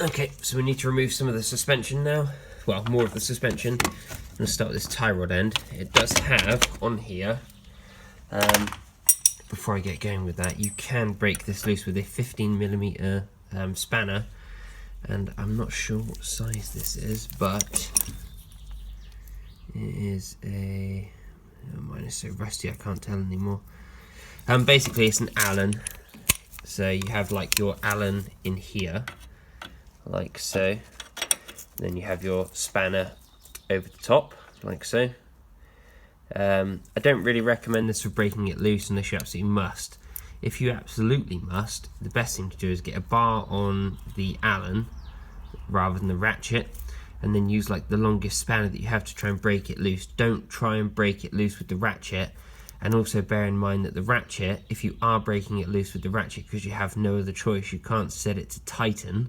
Okay, so we need to remove some of the suspension now. Well, more of the suspension. I'm going to start with this tie rod end. It does have on here, before I get going with that, you can break this loose with a 15mm spanner. And I'm not sure what size this is, but it is a... Oh, mine is so rusty I can't tell anymore. Basically it's an Allen. So you have like your Allen in here, like so. Then you have your spanner over the top, like so. I don't really recommend this for breaking it loose unless you absolutely must. If you absolutely must, the best thing to do is get a bar on the Allen rather than the ratchet, and then use like the longest spanner that you have to try and break it loose. Don't try and break it loose with the ratchet. And also bear in mind that the ratchet, if you are breaking it loose with the ratchet because you have no other choice, you can't set it to tighten.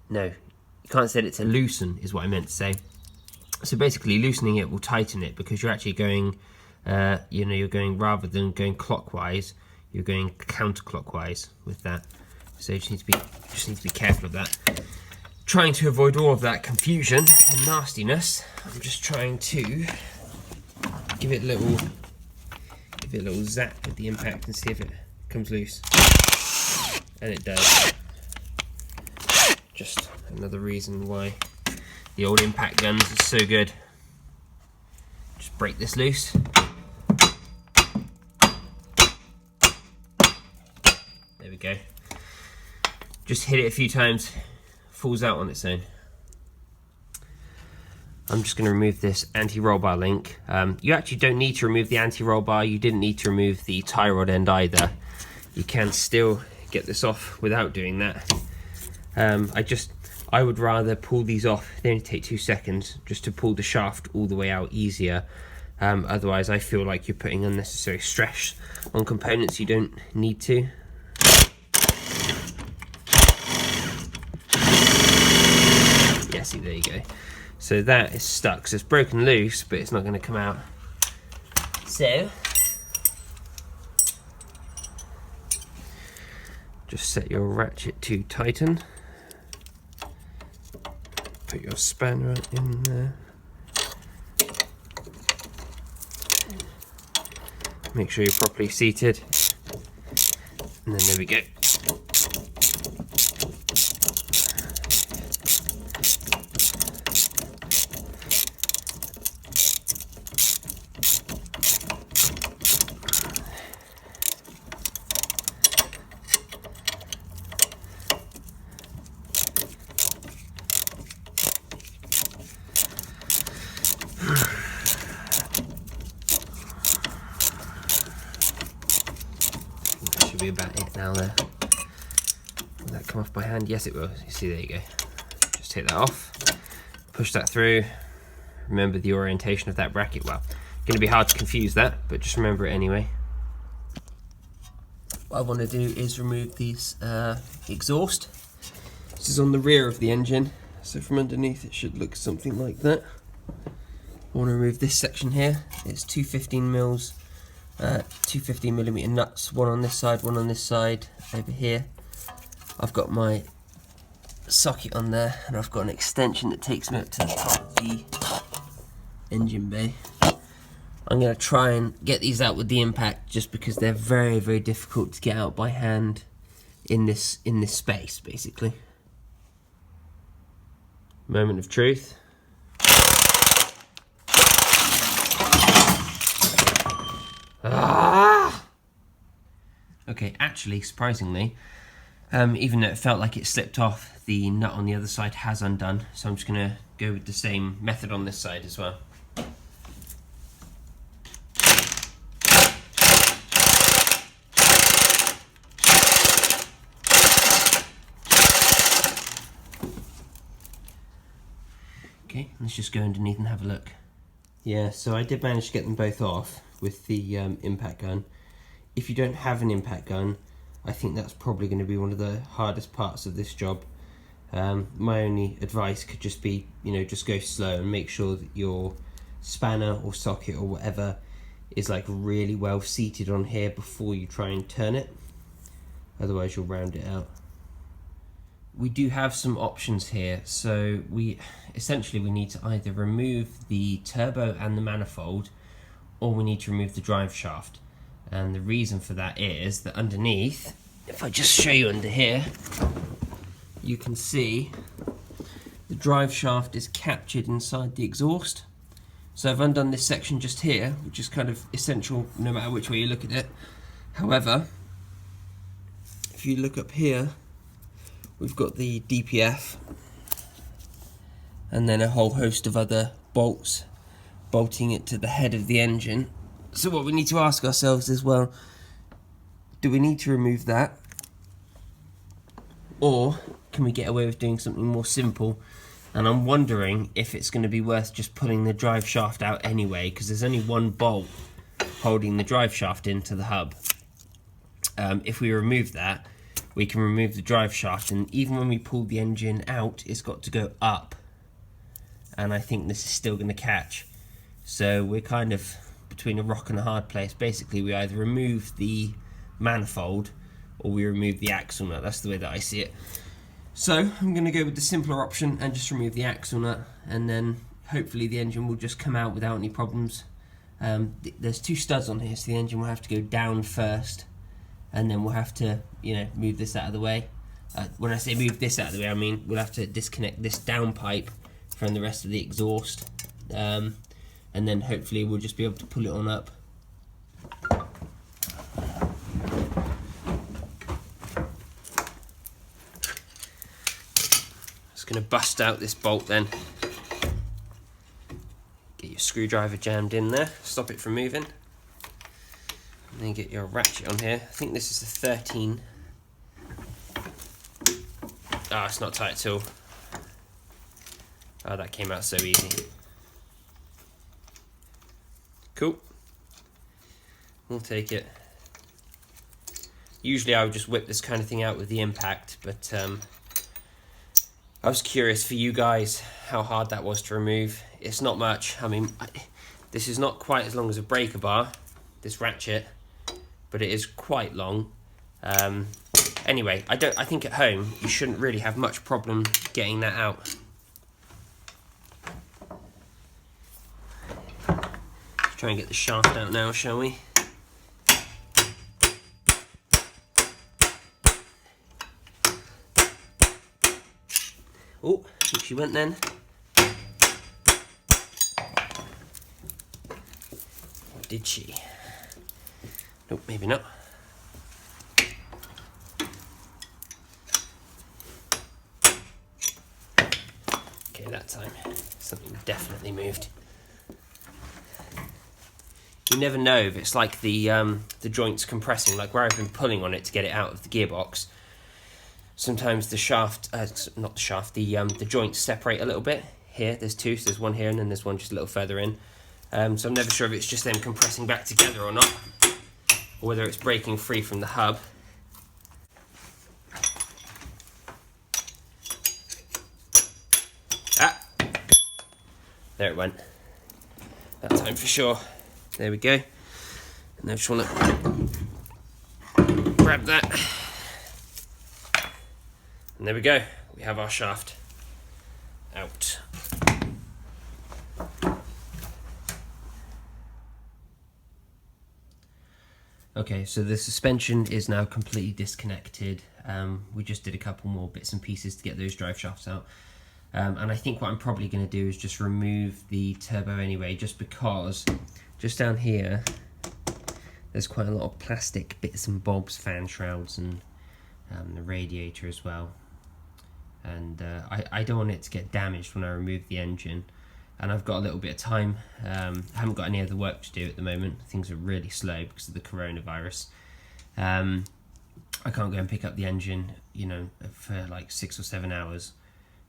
No, you can't set it to loosen is what I meant to say. So basically loosening it will tighten it because you're actually going, you're going, rather than going clockwise, you're going counterclockwise with that. So you just need to be careful of that. Trying to avoid all of that confusion and nastiness, I'm just trying to give it a little zap with the impact and see if it comes loose. And it does. Just another reason why the old impact guns are so good. Just break this loose. There we go. Just hit it a few times, falls out on its own. I'm just going to remove this anti-roll bar link. You actually don't need to remove the anti-roll bar. You didn't need to remove the tie rod end either. You can still get this off without doing that. I would rather pull these off. They only take 2 seconds just to pull the shaft all the way out easier. Otherwise, I feel like you're putting unnecessary stress on components you don't need to. Yeah, see, there you go. So that is stuck, so it's broken loose, but it's not going to come out. So, just set your ratchet to tighten. Put your spanner in there. Make sure you're properly seated. And then there we go. That should be about it now there. Will that come off by hand? Yes, it will. You see, there you go. Just take that off, push that through. Remember the orientation of that bracket. Well, going to be hard to confuse that, but just remember it anyway. What I want to do is remove this exhaust. This is on the rear of the engine, so from underneath it should look something like that. I want to remove this section here. It's two 15mm nuts, one on this side, one on this side over here. I've got my socket on there, and I've got an extension that takes me up to the top of the engine bay. I'm going to try and get these out with the impact just because they're very, very difficult to get out by hand in this space, basically. Moment of truth. Ah! Okay, actually, surprisingly, even though it felt like it slipped off, the nut on the other side has undone, so I'm just going to go with the same method on this side as well. Okay, let's just go underneath and have a look. Yeah, so I did manage to get them both off with the impact gun. If you don't have an impact gun, I think that's probably going to be one of the hardest parts of this job. My only advice could just be, just go slow and make sure that your spanner or socket or whatever is like really well seated on here before you try and turn it. Otherwise you'll round it out. we do have some options here. So we need to either remove the turbo and the manifold, or we need to remove the drive shaft. And the reason for that is that underneath, if I just show you under here, you can see the drive shaft is captured inside the exhaust. So I've undone this section just here, which is kind of essential no matter which way you look at it. However, if you look up here, we've got the DPF and then a whole host of other bolts bolting it to the head of the engine. So what we need to ask ourselves is, well, do we need to remove that? Or can we get away with doing something more simple? And I'm wondering if it's going to be worth just pulling the drive shaft out anyway, because there's only one bolt holding the drive shaft into the hub. If we remove that, we can remove the drive shaft, and even when we pull the engine out, it's got to go up. And I think this is still going to catch. So we're kind of between a rock and a hard place. Basically, we either remove the manifold or we remove the axle nut. That's the way that I see it. So I'm going to go with the simpler option and just remove the axle nut, and then hopefully the engine will just come out without any problems. There's two studs on here, so the engine will have to go down first, and then we'll have to, move this out of the way. When I say move this out of the way, I mean we'll have to disconnect this down pipe from the rest of the exhaust, and then hopefully we'll just be able to pull it on up. Going to bust out this bolt then. Get your screwdriver jammed in there, stop it from moving, and then get your ratchet on here. I think this is the 13. It's not tight at all. That came out so easy. Cool. We'll take it. Usually I would just whip this kind of thing out with the impact, but I was curious for you guys how hard that was to remove. It's not much. I mean, this is not quite as long as a breaker bar, this ratchet, but it is quite long. Anyway, I think at home you shouldn't really have much problem getting that out. Let's try and get the shaft out now, shall we? Oh, I think she went then. Or did she? Nope, maybe not. Okay, that time something definitely moved. You never know if it's like the joints compressing, like where I've been pulling on it to get it out of the gearbox. Sometimes the shaft, not the shaft, the joints separate a little bit. Here, there's two, so there's one here and then there's one just a little further in. So I'm never sure if it's just them compressing back together or not, or whether it's breaking free from the hub. There it went. That time for sure. There we go. And I just want to grab that. And there we go, we have our shaft out. Okay, so the suspension is now completely disconnected. We just did a couple more bits and pieces to get those drive shafts out. And I think what I'm probably going to do is just remove the turbo anyway, just because just down here there's quite a lot of plastic bits and bobs, fan shrouds, and the radiator as well. And I don't want it to get damaged when I remove the engine, and I've got a little bit of time. I haven't got any other work to do at the moment. Things are really slow because of the coronavirus. I can't go and pick up the engine, for like 6 or 7 hours.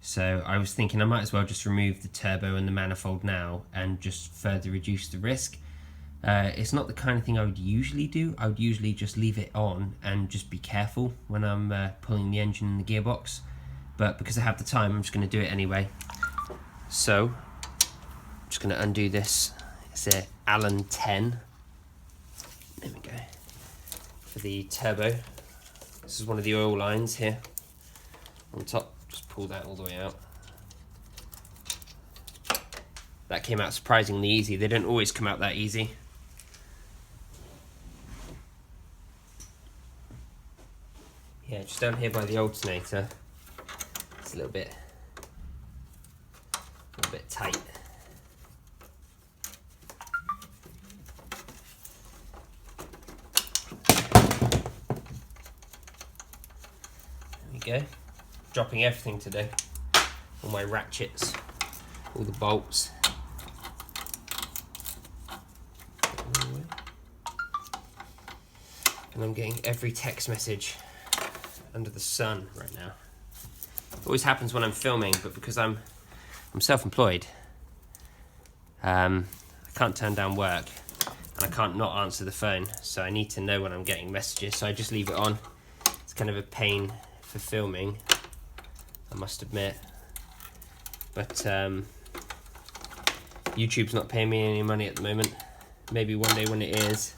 So I was thinking I might as well just remove the turbo and the manifold now and just further reduce the risk. It's not the kind of thing I would usually do. I would usually just leave it on and just be careful when I'm pulling the engine and the gearbox. But because I have the time, I'm just going to do it anyway. So, I'm just going to undo this. It's a Allen 10. There we go. For the turbo. This is one of the oil lines here. on top. Just pull that all the way out. That came out surprisingly easy. They don't always come out that easy. Yeah, just down here by the alternator, it's a little bit tight. There we go. Dropping everything today. All my ratchets, all the bolts. And I'm getting every text message under the sun right now. It always happens when I'm filming, but because I'm self-employed, I can't turn down work and I can't not answer the phone, so I need to know when I'm getting messages, so I just leave it on. It's kind of a pain for filming, I must admit, but YouTube's not paying me any money at the moment. Maybe one day when it is,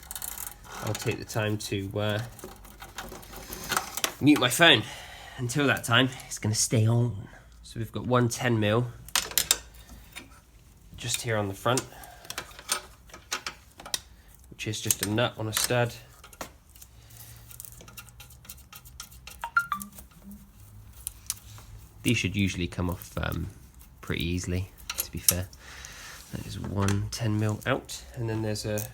I'll take the time to mute my phone. Until that time, it's going to stay on. So we've got one 10mm just here on the front, which is just a nut on a stud. These should usually come off pretty easily, to be fair. That is one 10mm out, and then there's a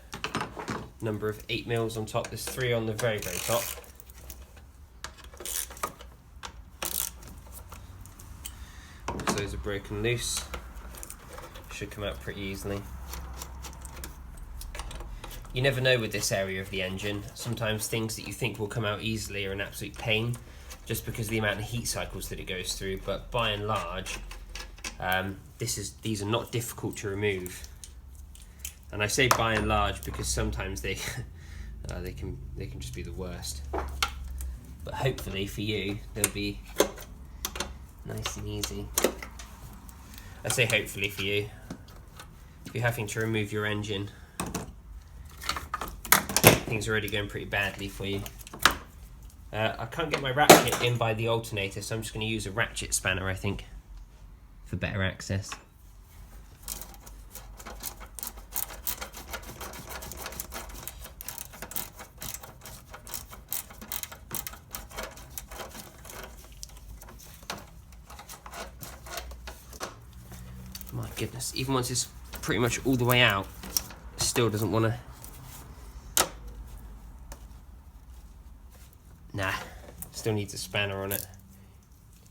number of 8mm on top. There's 3 on the very, very top. Those are broken loose. Should come out pretty easily. You never know with this area of the engine. Sometimes things that you think will come out easily are an absolute pain, just because of the amount of heat cycles that it goes through. But by and large, these are not difficult to remove. And I say by and large because sometimes they can just be the worst. But hopefully for you, they'll be nice and easy. I say hopefully for you. If you're having to remove your engine, things are already going pretty badly for you. I can't get my ratchet in by the alternator, so I'm just going to use a ratchet spanner, I think, for better access. My goodness, even once it's pretty much all the way out, it still doesn't want to. Nah, still needs a spanner on it.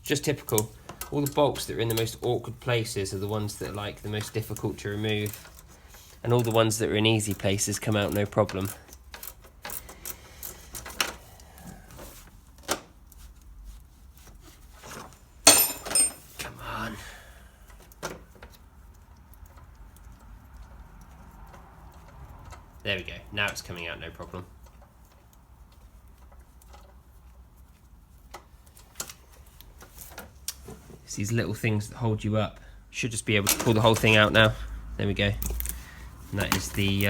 Just typical. All the bolts that are in the most awkward places are the ones that are like the most difficult to remove, and all the ones that are in easy places come out no problem. Come on. There we go. Now it's coming out no problem. It's these little things that hold you up. Should just be able to pull the whole thing out now. There we go. And that is the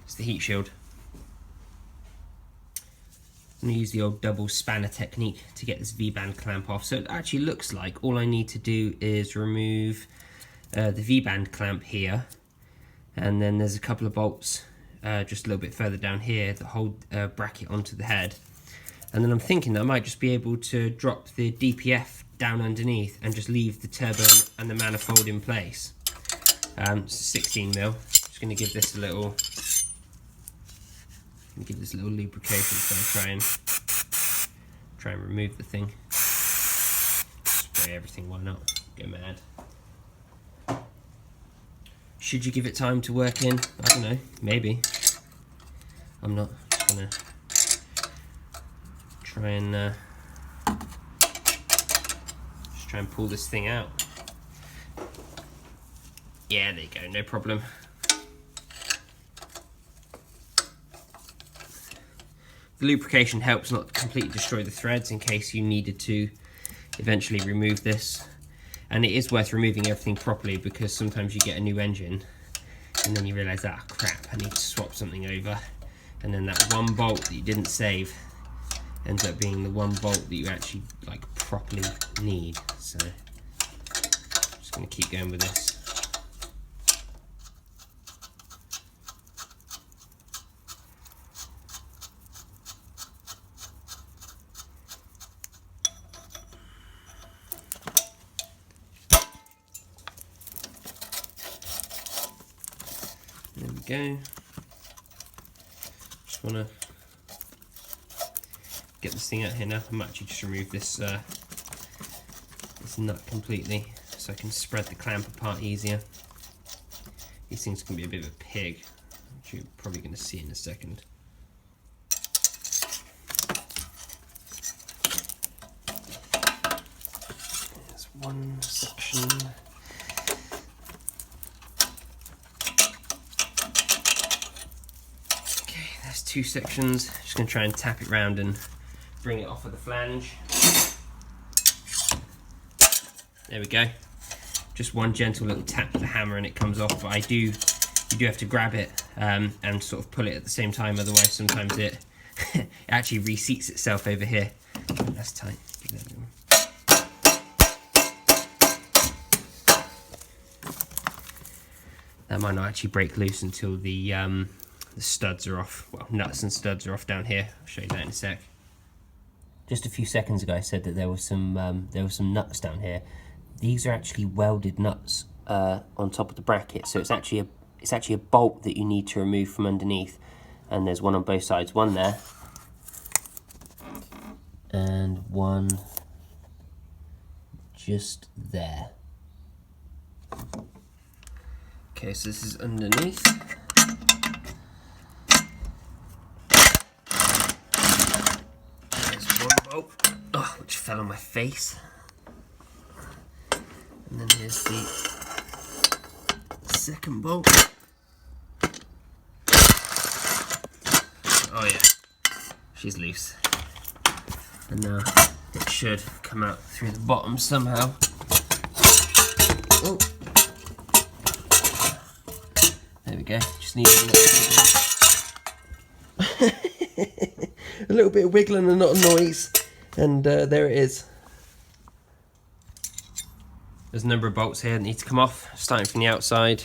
it's the heat shield. I'm going to use the old double spanner technique to get this V-band clamp off. So it actually looks like all I need to do is remove the V-band clamp here, and then there's a couple of bolts just a little bit further down here that hold bracket onto the head. And then I'm thinking that I might just be able to drop the DPF down underneath and just leave the turbo and the manifold in place. It's 16mm. Just going to give this a little lubrication, so I try and remove the thing. Spray everything, why not? Go mad. Should you give it time to work in? I don't know, maybe. I'm not. Just gonna try and pull this thing out. Yeah, there you go, no problem. The lubrication helps not completely destroy the threads in case you needed to eventually remove this. And it is worth removing everything properly, because sometimes you get a new engine and then you realise, crap, I need to swap something over. And then that one bolt that you didn't save ends up being the one bolt that you actually like properly need. So I'm just going to keep going with this. There we go. Just want to get this thing out here now. I might actually just remove this this nut completely so I can spread the clamp apart easier. These things can be a bit of a pig, which you're probably going to see in a second. There's one section. Two sections. Just going to try and tap it round and bring it off with the flange. There we go. Just one gentle little tap with the hammer and it comes off, but you do have to grab it and sort of pull it at the same time, otherwise sometimes it actually reseats itself over here. That's tight. That might not actually break loose until the studs are off. Well, nuts and studs are off down here. I'll show you that in a sec. Just a few seconds ago I said that there were some nuts down here. These are actually welded nuts on top of the bracket, so it's actually a bolt that you need to remove from underneath. And there's one on both sides, one there and one just there. Okay, so this is underneath. Oh, which fell on my face. And then here's the second bolt. Oh yeah, she's loose. And now it should come out through the bottom somehow. Oh. There we go, just need a little bit of wiggling and not a noise. And there it is. There's a number of bolts here that need to come off, starting from the outside.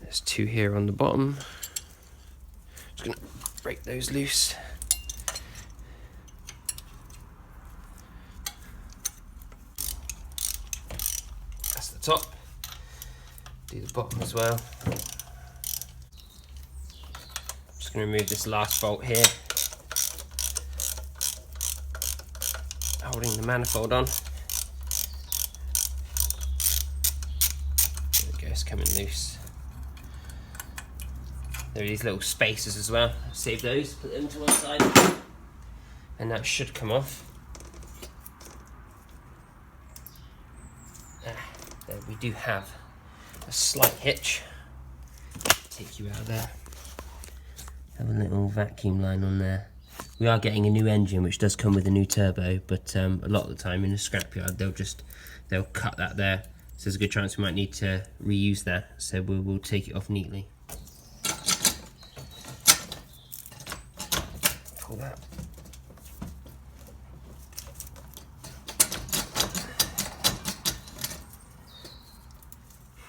There's two here on the bottom. Just gonna break those loose. That's the top. Do the bottom as well. Just going to remove this last bolt here, holding the manifold on. There we go, it's coming loose. There are these little spacers as well. Save those, put them to one side, and that should come off. There we do have a slight hitch. Take you out of there. Have a little vacuum line on there. We are getting a new engine which does come with a new turbo, but a lot of the time in the scrapyard they'll cut that there. So there's a good chance we might need to reuse that. So we'll take it off neatly. Pull that.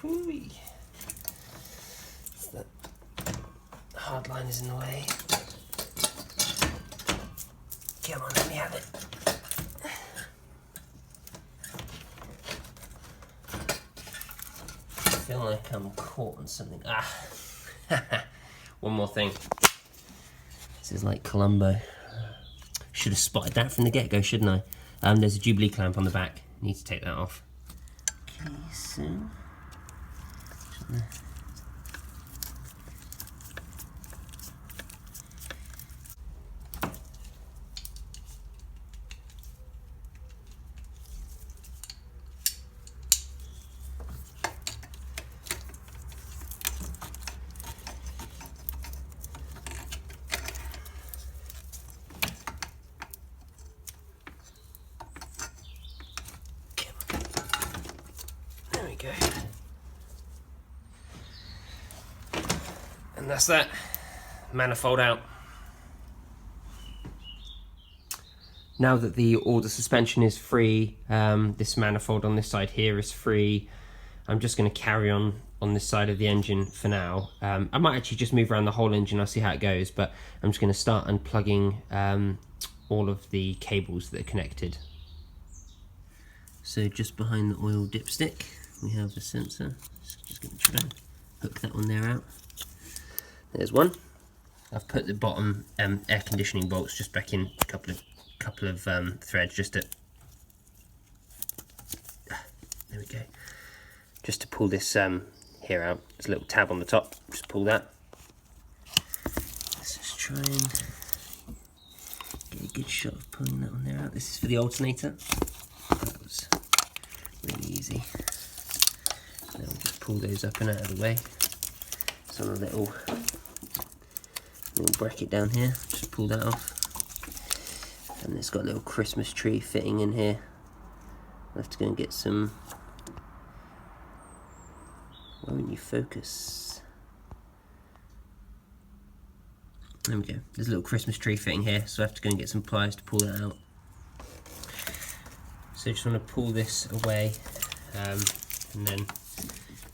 Whee. The hard line is in the way. Come on, let me have it. I feel like I'm caught on something. Ah! One more thing. This is like Columbo. Should have spotted that from the get-go, shouldn't I? There's a Jubilee clamp on the back. Need to take that off. Okay, so... There we go. And that's that. Manifold out. Now that all the suspension is free, this manifold on this side here is free. I'm just going to carry on this side of the engine for now. I might actually just move around the whole engine, I'll see how it goes, but I'm just going to start unplugging all of the cables that are connected. So just behind the oil dipstick we have a sensor. So just going to try and hook that one there out. There's one. I've put the bottom air conditioning bolts just back in a couple of threads just to there we go, just to pull this here out. There's a little tab on the top, just pull that. Let's just try and get a good shot of pulling that one there out. This is for the alternator. That was really easy. Now we'll just pull those up and out of the way. It's on a little bracket down here, just pull that off. And it's got a little Christmas tree fitting in here. I'll have to go and get some. Why won't you focus? There we go. There's a little Christmas tree fitting here, so I have to go and get some pliers to pull that out. So just want to pull this away, and then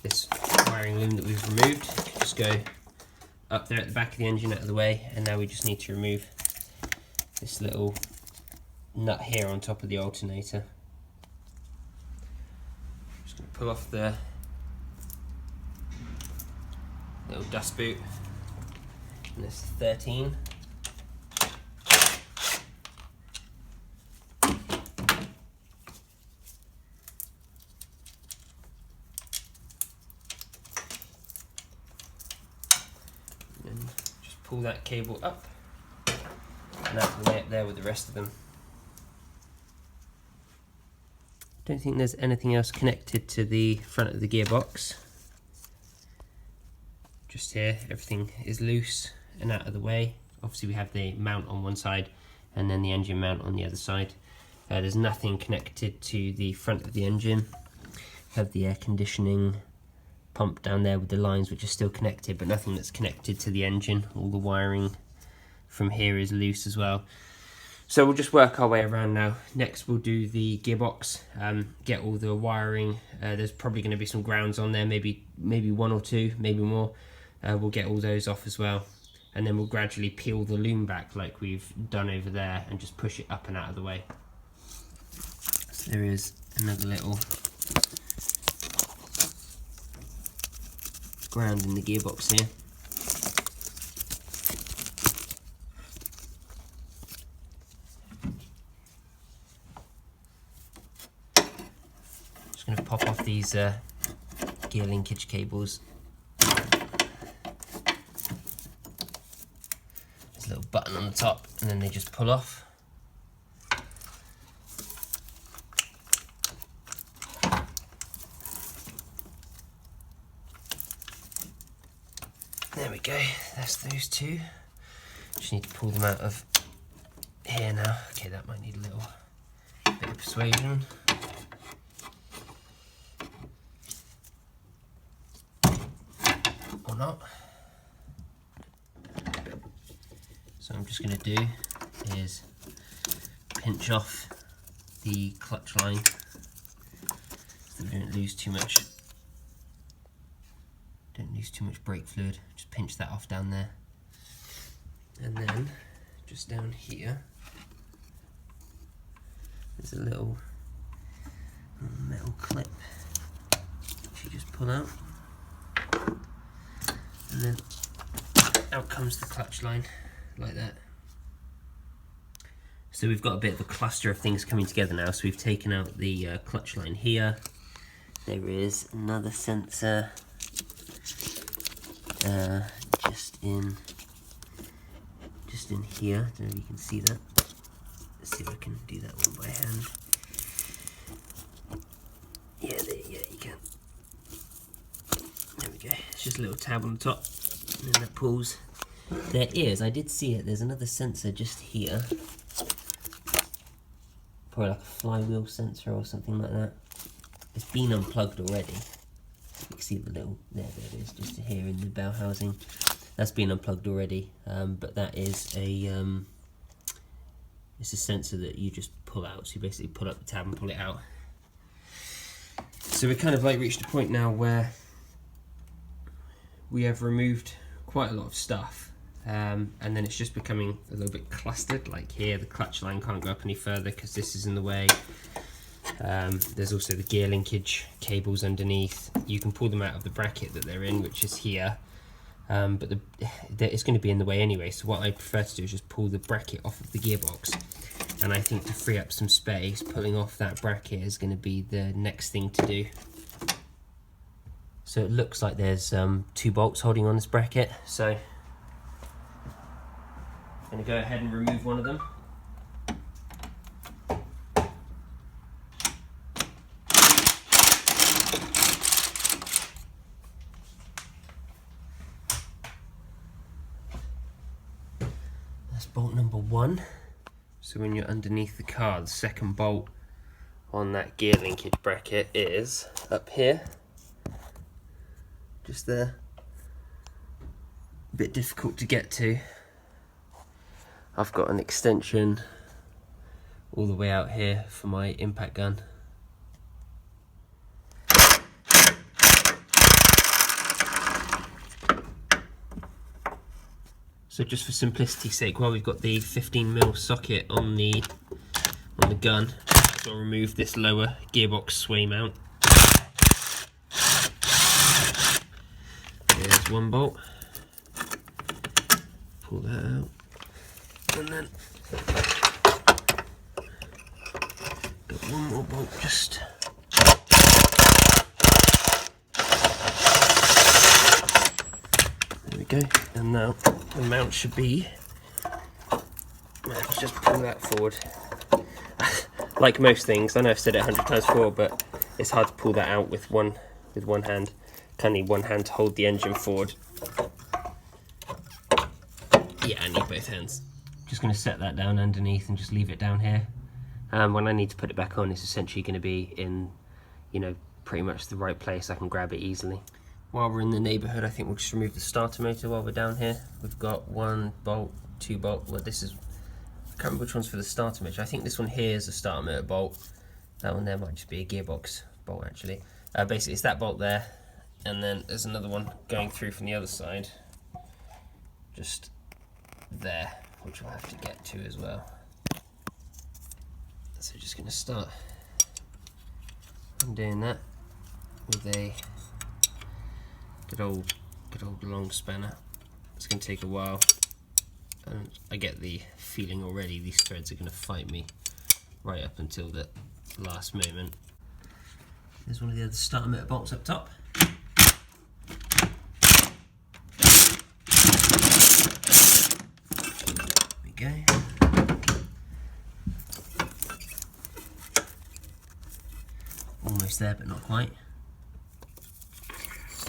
this wiring loom that we've removed can just go up there at the back of the engine out of the way, and now we just need to remove this little nut here on top of the alternator. Just going to pull off the little dust boot, and this is 13. And just pull that cable up and out of the way up there with the rest of them. Don't think there's anything else connected to the front of the gearbox. Just here, everything is loose and out of the way. Obviously we have the mount on one side and then the engine mount on the other side. There's nothing connected to the front of the engine. Have the air conditioning pump down there with the lines which are still connected, but nothing that's connected to the engine. All the wiring from here is loose as well. So we'll just work our way around now. Next we'll do the gearbox, get all the wiring. There's probably going to be some grounds on there, maybe one or two, maybe more. We'll get all those off as well, and then we'll gradually peel the loom back like we've done over there and just push it up and out of the way. So there is another little ground in the gearbox here. Just going to pop off these gear linkage cables. There's a little button on the top and then they just pull off. There we go, that's those two. Just need to pull them out of here now. Okay, that might need a little bit of persuasion. Or not. So I'm just going to do is pinch off the clutch line so we don't lose too much. Don't lose too much brake fluid. Just pinch that off down there, and then just down here there's a little metal clip which you just pull out, and then out comes the clutch line like that. So we've got a bit of a cluster of things coming together now. So we've taken out the clutch line here. There is another sensor just in here. I don't know if you can see that. Let's see if I can do that one by hand. Yeah, you can. There we go. It's just a little tab on the top, and then that pulls. There is, I did see it, there's another sensor just here. Probably like a flywheel sensor or something like that. It's been unplugged already. You can see the little, there it is, just here in the bell housing. That's been unplugged already, but that is a it's a sensor that you just pull out. So you basically pull up the tab and pull it out. So we're kind of like reached a point now where we have removed quite a lot of stuff, and then it's just becoming a little bit clustered. Like here, the clutch line can't go up any further because this is in the way. There's also the gear linkage cables underneath. You can pull them out of the bracket that they're in, which is here, but it's going to be in the way anyway. So what I prefer to do is just pull the bracket off of the gearbox, and I think to free up some space, pulling off that bracket is going to be the next thing to do. So it looks like there's 2 bolts holding on this bracket, so I'm going to go ahead and remove one of them. That's bolt number 1. So when you're underneath the car, the second bolt on that gear linkage bracket is up here. Just there. A bit difficult to get to. I've got an extension all the way out here for my impact gun. So just for simplicity's sake, while we've got the 15mm socket on the gun, so I'll remove this lower gearbox sway mount. There's one bolt. Pull that out, and then got one more bolt just. There we go, and now the mount should be. Let's just pull that forward. Like most things, I know I've said it 100 times before, but it's hard to pull that out with one hand. Kind of need one hand to hold the engine forward. Yeah, I need both hands. Just going to set that down underneath and just leave it down here. When I need to put it back on, it's essentially going to be in, you know, pretty much the right place. I can grab it easily. While we're in the neighbourhood, I think we'll just remove the starter motor while we're down here. We've got 1 bolt, 2 bolt. Well, this is, I can't remember which one's for the starter motor. I think this one here is a starter motor bolt. That one there might just be a gearbox bolt actually. Basically, it's that bolt there, and then there's another one going through from the other side, just there, which we'll have to get to as well. So just going to start undoing that with a good old long spanner. It's going to take a while, and I get the feeling already these threads are going to fight me right up until the last moment. There's one of the other starter motor bolts up top. There we go. Almost there, but not quite.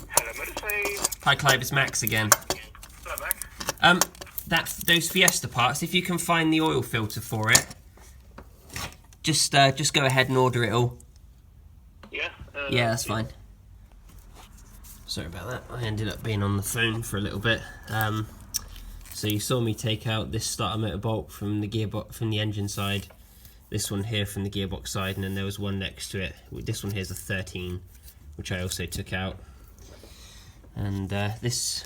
Hello, Motorsave. Hi Clive, it's Max again. Hello, Max. Those Fiesta parts, if you can find the oil filter for it, just go ahead and order it all. Yeah? Yeah, that's fine. Sorry about that. I ended up being on the phone for a little bit. So you saw me take out this starter motor bolt from the gearbox, from the engine side. This one here from the gearbox side, and then there was one next to it. This one here is a 13, which I also took out. And this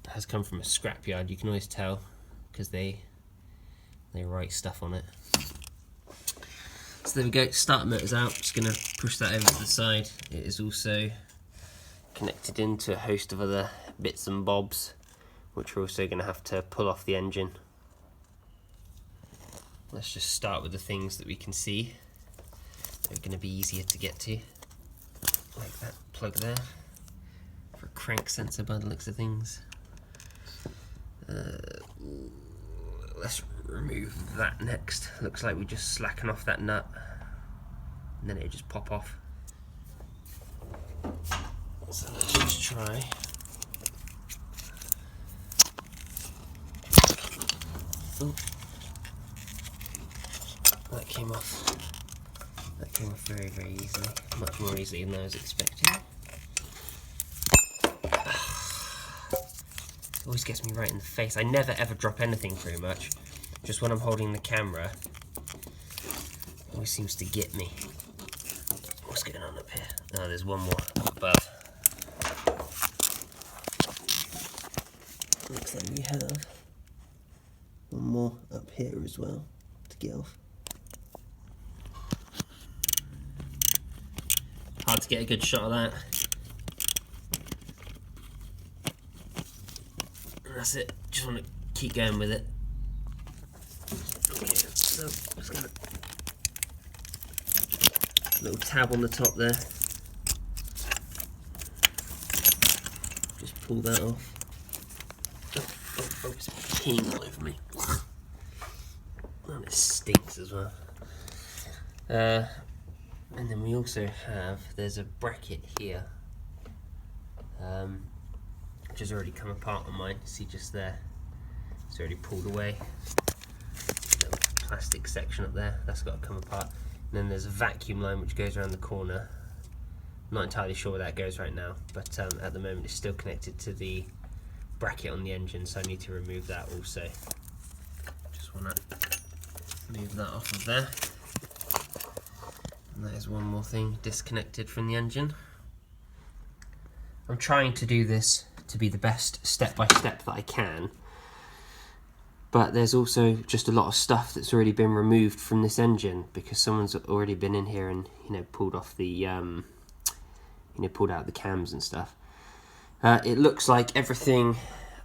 has come from a scrapyard. You can always tell because they write stuff on it. So there we go. Starter motor's out. Just gonna push that over to the side. It is also connected into a host of other bits and bobs, which we're also going to have to pull off the engine. Let's just start with the things that we can see. They're going to be easier to get to, like that plug there for a crank sensor by the looks of things. Let's remove that next. Looks like we just slacken off that nut and then it just pop off. So let's just try. Oh, that came off. That came off very, very easily. Much more easily than I was expecting. always gets me right in the face. I never ever drop anything pretty much. Just when I'm holding the camera, it always seems to get me. What's going on up here? Oh, there's one more up above. Looks like we have one more up here as well to get off. Hard to get a good shot of that. And that's it. Just want to keep going with it. Okay, so just gonna little tab on the top there. Just pull that off. Oh, it's peeing all over me. And it stinks as well. And then we also have, there's a bracket here, which has already come apart on mine. See just there, it's already pulled away. Little plastic section up there, that's got to come apart. And then there's a vacuum line which goes around the corner. I'm not entirely sure where that goes right now, but at the moment it's still connected to the bracket on the engine, so I need to remove that also. Just want to move that off of there. And that is one more thing disconnected from the engine. I'm trying to do this to be the best step-by-step that I can, but there's also just a lot of stuff that's already been removed from this engine because someone's already been in here and pulled off the pulled out the cams and stuff. It looks like everything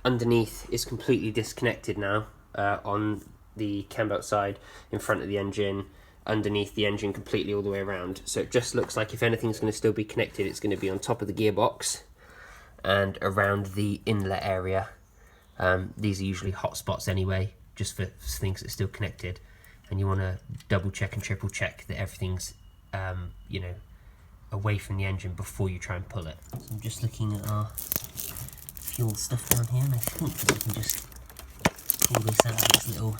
underneath is completely disconnected now, on the cam belt side, in front of the engine, underneath the engine, completely all the way around. So it just looks like if anything's going to still be connected, it's going to be on top of the gearbox and around the inlet area. These are usually hot spots anyway, just for things that are still connected, and you want to double check and triple check that everything's away from the engine before you try and pull it. So I'm just looking at our fuel stuff down here, and I think that we can just pull this out of this little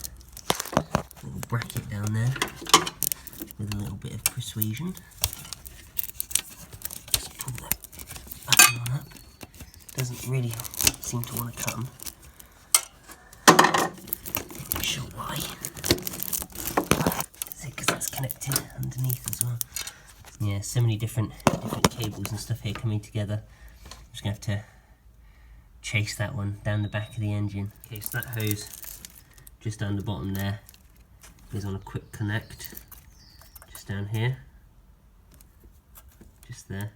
bracket down there with a little bit of persuasion. Just pull that button on up. Doesn't really seem to want to come. Not sure why. Is it because that's connected underneath as well? Yeah, so many different cables and stuff here coming together. I'm just going to have to chase that one down the back of the engine. Okay, so that hose just down the bottom there is on a quick connect, just down here, just there.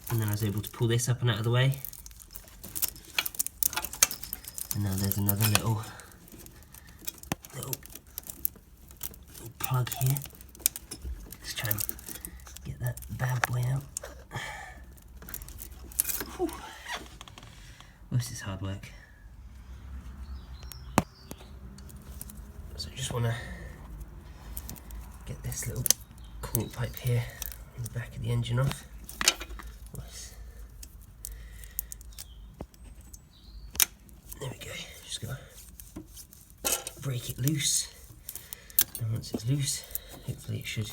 And then I was able to pull this up and out of the way. And now there's another little plug here. Let's try and get that bad boy out. Whew. Well, this is hard work. So I just want to get this little coolant pipe here on the back of the engine off. Nice. There we go. Just got to break it loose. And once it's loose, hopefully it should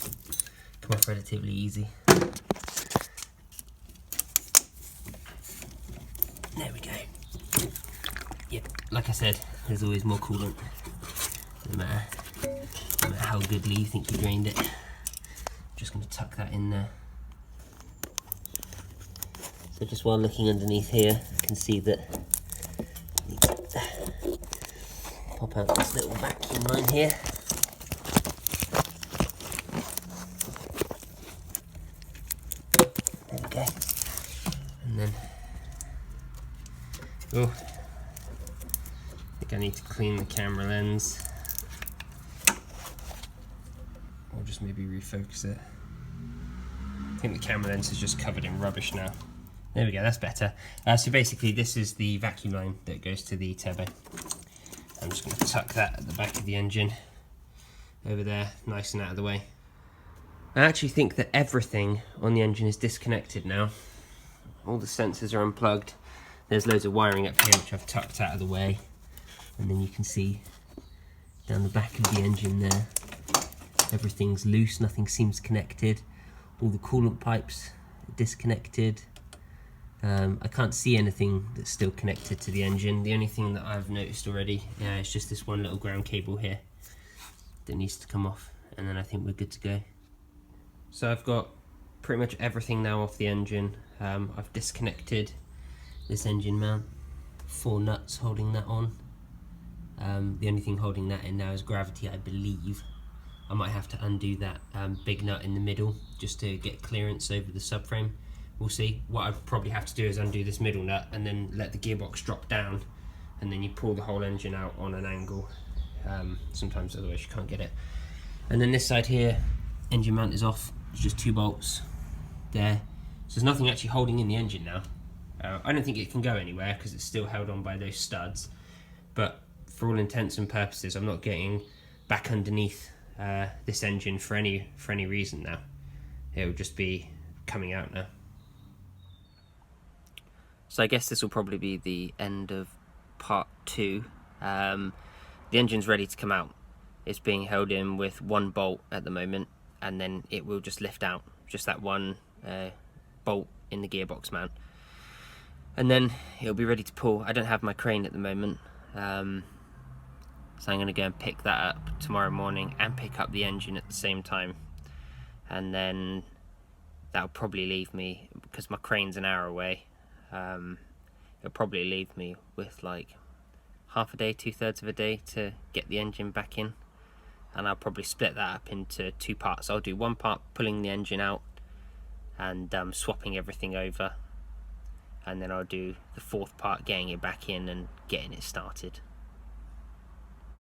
come off relatively easy. There we go. Yep, like I said, there's always more coolant. No matter how goodly you think you drained it. Just going to tuck that in there. So just while looking underneath here, I can see that pop out this little vacuum line here. There we go. And then, oh, I think I need to clean the camera lens. Or just maybe refocus it. I think the camera lens is just covered in rubbish now. There we go, that's better. So basically this is the vacuum line that goes to the turbo. I'm just going to tuck that at the back of the engine over there, nice and out of the way. I actually think that everything on the engine is disconnected now. All the sensors are unplugged. There's loads of wiring up here which I've tucked out of the way. And then you can see down the back of the engine there, everything's loose, nothing seems connected. All the coolant pipes are disconnected. I can't see anything that's still connected to the engine. The only thing that I've noticed already is just this one little ground cable here that needs to come off, and then I think we're good to go. So I've got pretty much everything now off the engine. I've disconnected this engine mount, 4 nuts holding that on. The only thing holding that in now is gravity, I believe. I might have to undo that big nut in the middle just to get clearance over the subframe. We'll see. What I probably have to do is undo this middle nut and then let the gearbox drop down, and then you pull the whole engine out on an angle. Sometimes otherwise you can't get it. And then this side here, engine mount is off. It's just 2 bolts there. So there's nothing actually holding in the engine now. I don't think it can go anywhere because it's still held on by those studs. But for all intents and purposes, I'm not getting back underneath this engine for any reason now. It will just be coming out now. So I guess this will probably be the end of part 2. The engine's ready to come out. It's being held in with 1 bolt at the moment, and then it will just lift out. Just that 1 bolt in the gearbox mount. And then it'll be ready to pull. I don't have my crane at the moment, so I'm going to go and pick that up tomorrow morning and pick up the engine at the same time. And then that'll probably leave me, because my crane's an hour away, it'll probably leave me with like half a day, 2/3 of a day to get the engine back in. And I'll probably split that up into 2 parts. I'll do 1 part pulling the engine out and swapping everything over, and then I'll do the 4th part getting it back in and getting it started.